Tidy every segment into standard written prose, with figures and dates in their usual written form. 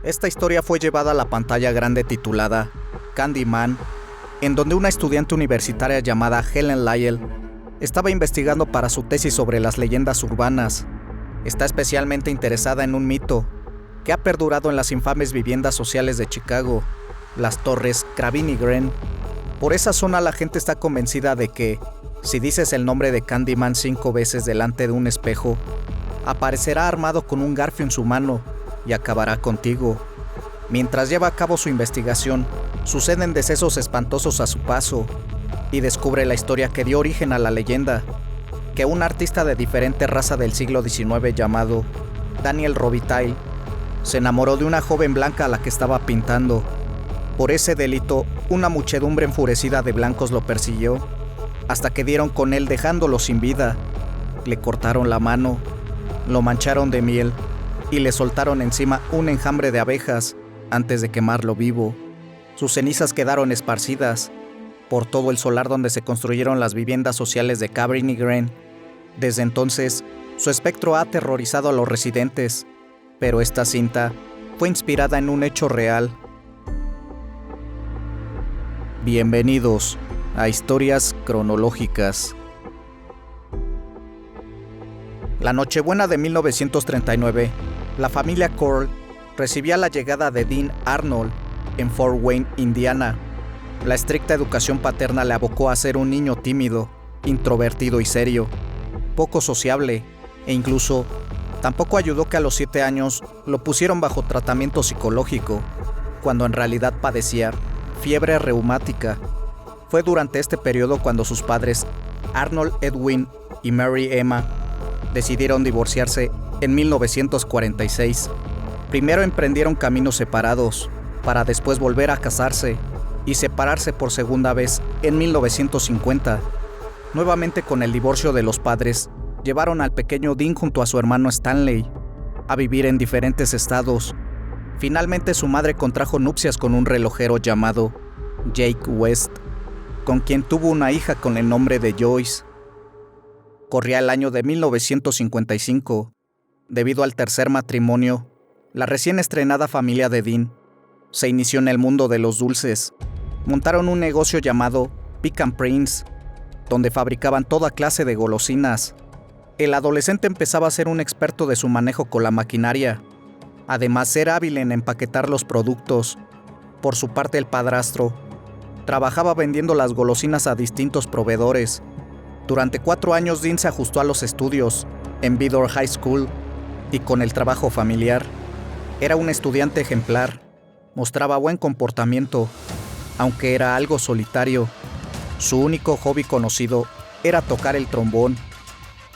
Esta historia fue llevada a la pantalla grande titulada Candyman, en donde una estudiante universitaria llamada Helen Lyell estaba investigando para su tesis sobre las leyendas urbanas. Está especialmente interesada en un mito que ha perdurado en las infames viviendas sociales de Chicago, las torres Cabrini Green. Por esa zona la gente está convencida de que, si dices el nombre de Candyman 5 veces delante de un espejo, aparecerá armado con un garfio en su mano y acabará contigo. Mientras lleva a cabo su investigación, suceden decesos espantosos a su paso y descubre la historia que dio origen a la leyenda, que un artista de diferente raza del siglo XIX llamado Daniel Robitaille se enamoró de una joven blanca a la que estaba pintando. Por ese delito, una muchedumbre enfurecida de blancos lo persiguió, hasta que dieron con él dejándolo sin vida. Le cortaron la mano, lo mancharon de miel y le soltaron encima un enjambre de abejas antes de quemarlo vivo. Sus cenizas quedaron esparcidas por todo el solar donde se construyeron las viviendas sociales de Cabrini Green. Desde entonces, su espectro ha aterrorizado a los residentes, pero esta cinta fue inspirada en un hecho real. Bienvenidos a Historias Cronológicas. La Nochebuena de 1939, la familia Corll recibía la llegada de Dean Arnold en Fort Wayne, Indiana. La estricta educación paterna le abocó a ser un niño tímido, introvertido y serio, poco sociable, e incluso tampoco ayudó que a los 7 años lo pusieron bajo tratamiento psicológico, cuando en realidad padecía fiebre reumática. Fue durante este periodo cuando sus padres, Arnold Edwin y Mary Emma, decidieron divorciarse en 1946. Primero emprendieron caminos separados, para después volver a casarse y separarse por segunda vez en 1950. Nuevamente, con el divorcio de los padres, llevaron al pequeño Dean junto a su hermano Stanley a vivir en diferentes estados. Finalmente, su madre contrajo nupcias con un relojero llamado Jake West, con quien tuvo una hija con el nombre de Joyce. Corría el año de 1955. Debido al tercer matrimonio, la recién estrenada familia de Dean se inició en el mundo de los dulces. Montaron un negocio llamado Pick and Prince, donde fabricaban toda clase de golosinas. El adolescente empezaba a ser un experto de su manejo con la maquinaria. Además, era hábil en empaquetar los productos. Por su parte, el padrastro trabajaba vendiendo las golosinas a distintos proveedores. Durante 4 años, Dean se ajustó a los estudios en Vidor High School y con el trabajo familiar. Era un estudiante ejemplar. Mostraba buen comportamiento, aunque era algo solitario. Su único hobby conocido era tocar el trombón.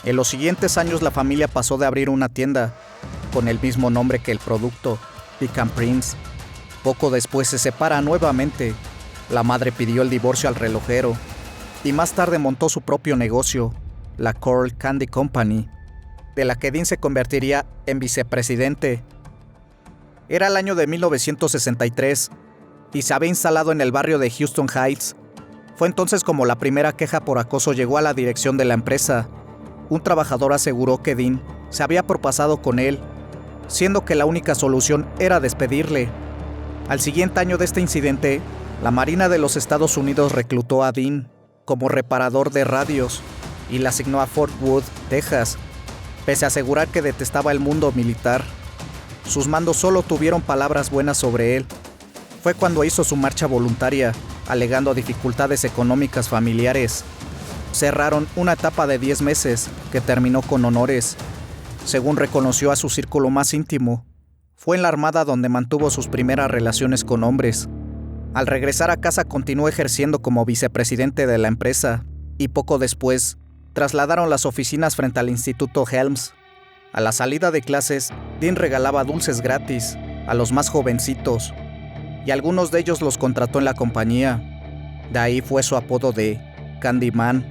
En los siguientes años, la familia pasó de abrir una tienda con el mismo nombre que el producto, Pick and Prince. Poco después se separa nuevamente. La madre pidió el divorcio al relojero y más tarde montó su propio negocio, la Corll Candy Company, de la que Dean se convertiría en vicepresidente. Era el año de 1963 y se había instalado en el barrio de Houston Heights. Fue entonces como la primera queja por acoso llegó a la dirección de la empresa. Un trabajador aseguró que Dean se había propasado con él, siendo que la única solución era despedirle. Al siguiente año de este incidente, la Marina de los Estados Unidos reclutó a Dean como reparador de radios y le asignó a Fort Worth, Texas, pese a asegurar que detestaba el mundo militar. Sus mandos solo tuvieron palabras buenas sobre él. Fue cuando hizo su marcha voluntaria, alegando dificultades económicas familiares. Cerraron una etapa de 10 meses que terminó con honores. Según reconoció a su círculo más íntimo, fue en la Armada donde mantuvo sus primeras relaciones con hombres. Al regresar a casa continuó ejerciendo como vicepresidente de la empresa y poco después trasladaron las oficinas frente al Instituto Helms. A la salida de clases, Dean regalaba dulces gratis a los más jovencitos y algunos de ellos los contrató en la compañía. De ahí fue su apodo de Candyman.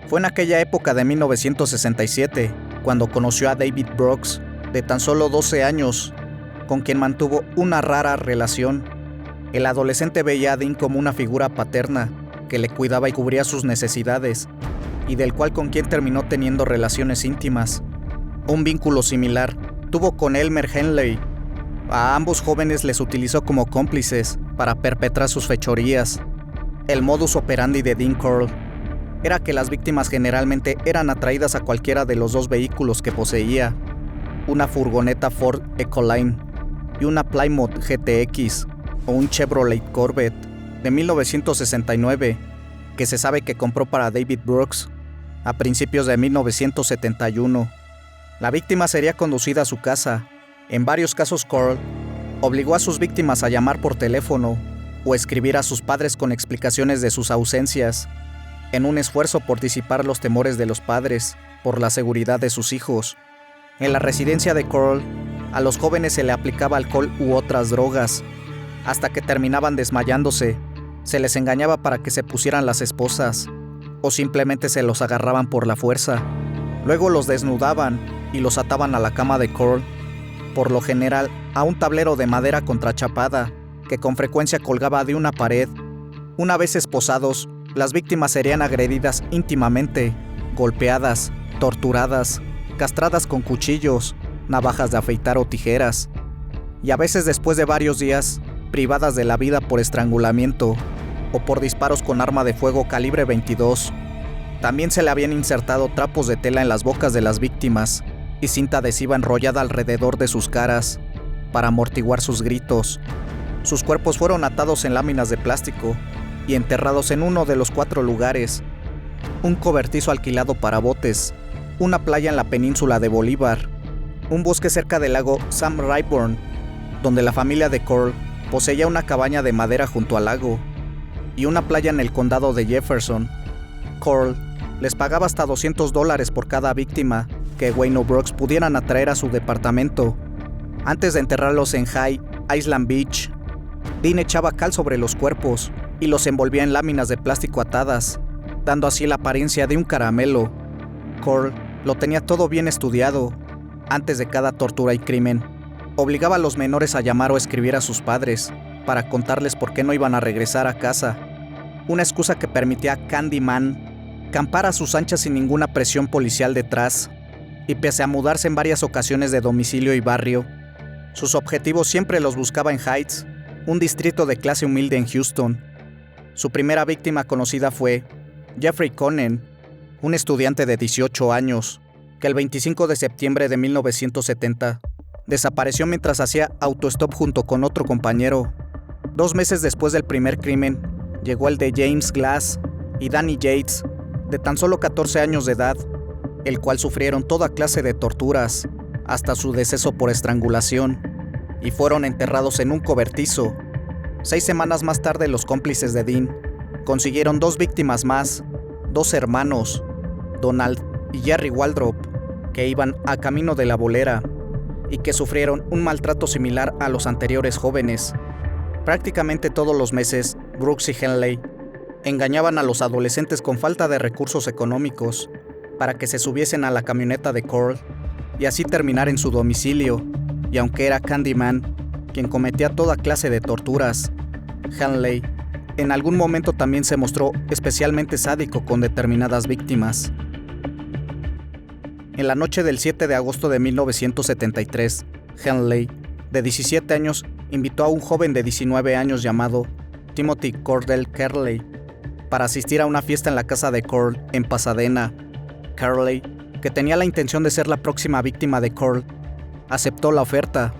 Fue en aquella época de 1967 cuando conoció a David Brooks, de tan solo 12 años, con quien mantuvo una rara relación. El adolescente veía a Dean como una figura paterna que le cuidaba y cubría sus necesidades, y del cual con quien terminó teniendo relaciones íntimas. Un vínculo similar tuvo con Elmer Henley, A ambos jóvenes les utilizó como cómplices para perpetrar sus fechorías. El modus operandi de Dean Corll era que las víctimas generalmente eran atraídas a cualquiera de los dos vehículos que poseía, una furgoneta Ford Ecoline y una Plymouth GTX o un Chevrolet Corvette de 1969 que se sabe que compró para David Brooks a principios de 1971. La víctima sería conducida a su casa. En varios casos, Corll obligó a sus víctimas a llamar por teléfono o escribir a sus padres con explicaciones de sus ausencias, en un esfuerzo por disipar los temores de los padres por la seguridad de sus hijos. En la residencia de Corll, a los jóvenes se le aplicaba alcohol u otras drogas, hasta que terminaban desmayándose. Se les engañaba para que se pusieran las esposas, o simplemente se los agarraban por la fuerza. Luego los desnudaban y los ataban a la cama de Corll, por lo general a un tablero de madera contrachapada que con frecuencia colgaba de una pared. Una vez esposados, las víctimas serían agredidas íntimamente, golpeadas, torturadas, castradas con cuchillos, navajas de afeitar o tijeras, y a veces después de varios días, privadas de la vida por estrangulamiento o por disparos con arma de fuego calibre 22. También se le habían insertado trapos de tela en las bocas de las víctimas y cinta adhesiva enrollada alrededor de sus caras para amortiguar sus gritos. Sus cuerpos fueron atados en láminas de plástico y enterrados en uno de los 4 lugares: un cobertizo alquilado para botes, una playa en la península de Bolívar, un bosque cerca del lago Sam Rayburn, donde la familia de Corll poseía una cabaña de madera junto al lago, y una playa en el condado de Jefferson. Corll les pagaba hasta $200 por cada víctima que Wayne o Brooks pudieran atraer a su departamento. Antes de enterrarlos en High Island Beach, Dean echaba cal sobre los cuerpos y los envolvía en láminas de plástico atadas, dando así la apariencia de un caramelo. Corll lo tenía todo bien estudiado. Antes de cada tortura y crimen, obligaba a los menores a llamar o escribir a sus padres para contarles por qué no iban a regresar a casa, una excusa que permitía a Candyman campar a sus anchas sin ninguna presión policial detrás, y pese a mudarse en varias ocasiones de domicilio y barrio, sus objetivos siempre los buscaba en Heights, un distrito de clase humilde en Houston. Su primera víctima conocida fue Jeffrey Conen, un estudiante de 18 años, que el 25 de septiembre de 1970 desapareció mientras hacía autostop junto con otro compañero. 2 meses después del primer crimen, llegó el de James Glass y Danny Yates, de tan solo 14 años de edad, el cual sufrieron toda clase de torturas, hasta su deceso por estrangulación, y fueron enterrados en un cobertizo. 6 semanas más tarde, los cómplices de Dean consiguieron 2 víctimas más, 2 hermanos, Donald y Jerry Waldrop, que iban a camino de la bolera y que sufrieron un maltrato similar a los anteriores jóvenes. Prácticamente todos los meses, Brooks y Henley engañaban a los adolescentes con falta de recursos económicos para que se subiesen a la camioneta de Corll y así terminar en su domicilio. Y aunque era Candyman quien cometía toda clase de torturas, Henley en algún momento también se mostró especialmente sádico con determinadas víctimas. En la noche del 7 de agosto de 1973, Henley, de 17 años, invitó a un joven de 19 años llamado Timothy Cordell Kerley para asistir a una fiesta en la casa de Corll en Pasadena. Kerley, que tenía la intención de ser la próxima víctima de Corll, aceptó la oferta.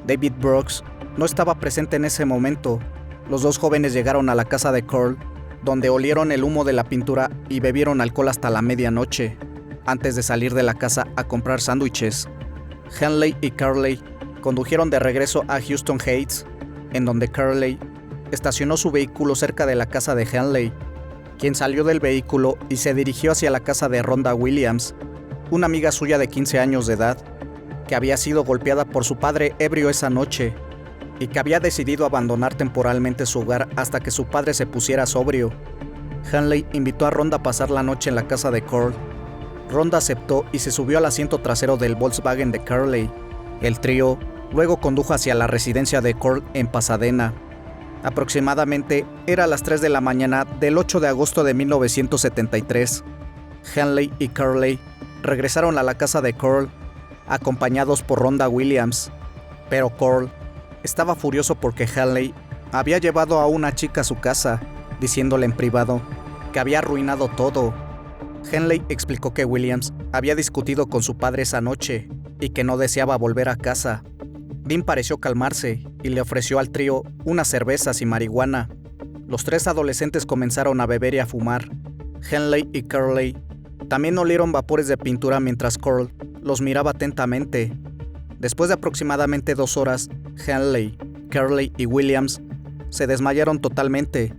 David Brooks no estaba presente en ese momento. Los 2 jóvenes llegaron a la casa de Corll, donde olieron el humo de la pintura y bebieron alcohol hasta la medianoche, antes de salir de la casa a comprar sándwiches. Henley y Kerley condujeron de regreso a Houston Heights, en donde Kerley estacionó su vehículo cerca de la casa de Henley, quien salió del vehículo y se dirigió hacia la casa de Rhonda Williams, una amiga suya de 15 años de edad, que había sido golpeada por su padre ebrio esa noche y que había decidido abandonar temporalmente su hogar hasta que su padre se pusiera sobrio. Henley invitó a Rhonda a pasar la noche en la casa de Corll. Rhonda aceptó y se subió al asiento trasero del Volkswagen de Kerley. El trío luego condujo hacia la residencia de Corll en Pasadena. Aproximadamente era las 3 de la mañana del 8 de agosto de 1973. Henley y Kerley regresaron a la casa de Corll, acompañados por Rhonda Williams, pero Corll estaba furioso porque Henley había llevado a una chica a su casa, diciéndole en privado que había arruinado todo. Henley explicó que Williams había discutido con su padre esa noche y que no deseaba volver a casa. Dean pareció calmarse y le ofreció al trío unas cervezas y marihuana. Los 3 adolescentes comenzaron a beber y a fumar. Henley y Curley también olieron vapores de pintura mientras Curl los miraba atentamente. Después de aproximadamente 2 horas, Henley, Curley y Williams se desmayaron totalmente,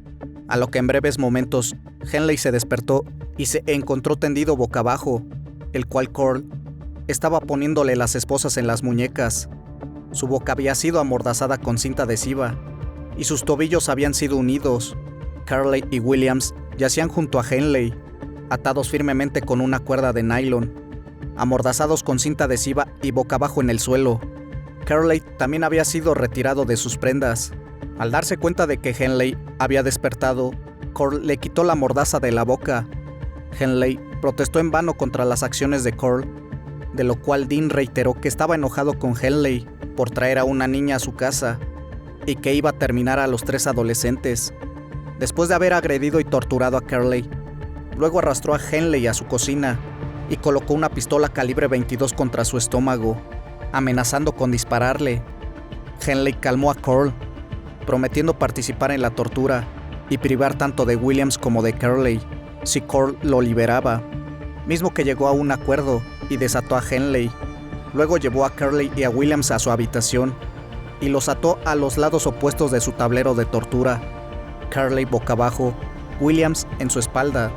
a lo que en breves momentos Henley se despertó y se encontró tendido boca abajo, el cual Curl estaba poniéndole las esposas en las muñecas. Su boca había sido amordazada con cinta adhesiva y sus tobillos habían sido unidos. Curley y Williams yacían junto a Henley, atados firmemente con una cuerda de nylon, amordazados con cinta adhesiva y boca abajo en el suelo. Curley también había sido retirado de sus prendas. Al darse cuenta de que Henley había despertado, Curl le quitó la mordaza de la boca. Henley protestó en vano contra las acciones de Curl, de lo cual Dean reiteró que estaba enojado con Henley por traer a una niña a su casa y que iba a terminar a los 3 adolescentes. Después de haber agredido y torturado a Curley, luego arrastró a Henley a su cocina y colocó una pistola calibre 22 contra su estómago, amenazando con dispararle. Henley calmó a Curl, prometiendo participar en la tortura y privar tanto de Williams como de Curley si Curl lo liberaba, mismo que llegó a un acuerdo y desató a Henley. Luego llevó a Curley y a Williams a su habitación y los ató a los lados opuestos de su tablero de tortura, Curley boca abajo, Williams en su espalda.